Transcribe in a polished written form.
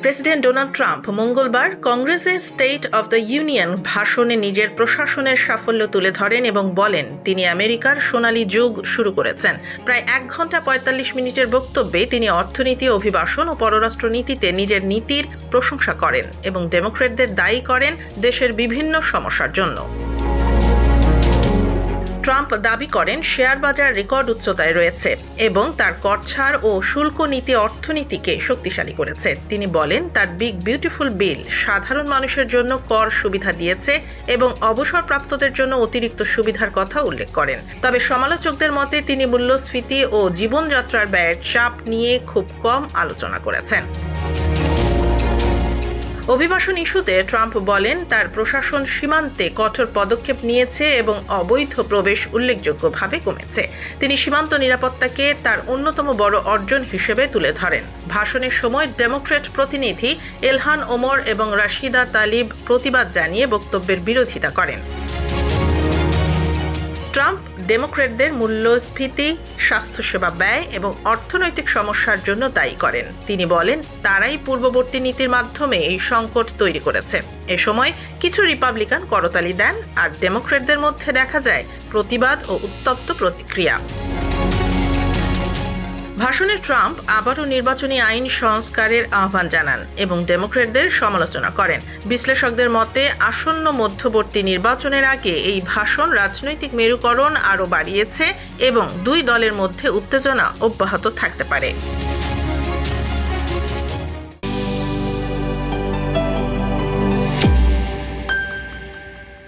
President Donald Trump মঙ্গলবার কংগ্রেসে state of the union ভাষণে নিজের প্রশাসনের সাফল্য তুলে ধরেন এবং বলেন তিনি আমেরিকার সোনালী যুগ শুরু করেছেন। প্রায় 1 ঘন্টা 45 মিনিটের বক্তব্যে তিনি অর্থনীতি, অভিবাসন ও পররাষ্ট্রনীতিতে নিজের নীতির প্রশংসা করেন এবং ডেমোক্র্যাটদের দায়ী করেন দেশের বিভিন্ন সমস্যার জন্য। ট্রাম্প দাবি করেন শেয়ার বাজার রেকর্ড উচ্চতায় রয়েছে এবং তার কর ছাড় ও শুল্ক নীতি অর্থনীতিকে শক্তিশালী করেছে। তিনি বলেন তার বিগ বিউটিফুল বিল সাধারণ মানুষের জন্য কর সুবিধা দিয়েছে এবং অবসরপ্রাপ্তদের জন্য অতিরিক্ত সুবিধার কথা উল্লেখ করেন। তবে সমালোচকদের মতে তিনি মূল্যস্ফীতি ও জীবনযাত্রার ব্যয়ের চাপ নিয়ে খুব কম আলোচনা করেছেন। অভিবাসন ইস্যুতে ট্রাম্প বলেন তার প্রশাসন সীমান্তে কঠোর পদক্ষেপ নিয়েছে এবং অবৈধ প্রবেশ উল্লেখযোগ্যভাবে কমেছে। তিনি সীমান্ত নিরাপত্তাকে তার অন্যতম বড় অর্জন হিসেবে তুলে ধরেন। ভাষণের সময় ডেমোক্র্যাট প্রতিনিধি ইলহান ওমর এবং রাশিদা তালিব প্রতিবাদ জানিয়ে বক্তব্যের বিরোধিতা করেন। ট্রাম্প ডেমোক্র্যাটদের মূল্যস্ফীতি, স্বাস্থ্যসেবা ব্যয় এবং অর্থনৈতিক সমস্যার জন্য দায়ী করেন। তিনি বলেন তারাই পূর্ববর্তী নীতির মাধ্যমে এই সংকট তৈরি করেছে। এ সময় কিছু রিপাবলিকান করতালি দেন আর ডেমোক্র্যাটদের মধ্যে দেখা যায় প্রতিবাদ ও উত্তপ্ত প্রতিক্রিয়া। ভাষণে ট্রাম্প আবারও নির্বাচনী আইন সংস্কারের আহ্বান জানান এবং ডেমোক্র্যাটদের সমালোচনা করেন। বিশ্লেষকদের মতে আসন্ন মধ্যবর্তী নির্বাচনের আগে এই ভাষণ রাজনৈতিক মেরুকরণ আরও বাড়িয়েছে এবং দুই দলের মধ্যে উত্তেজনা অব্যাহত থাকতে পারে।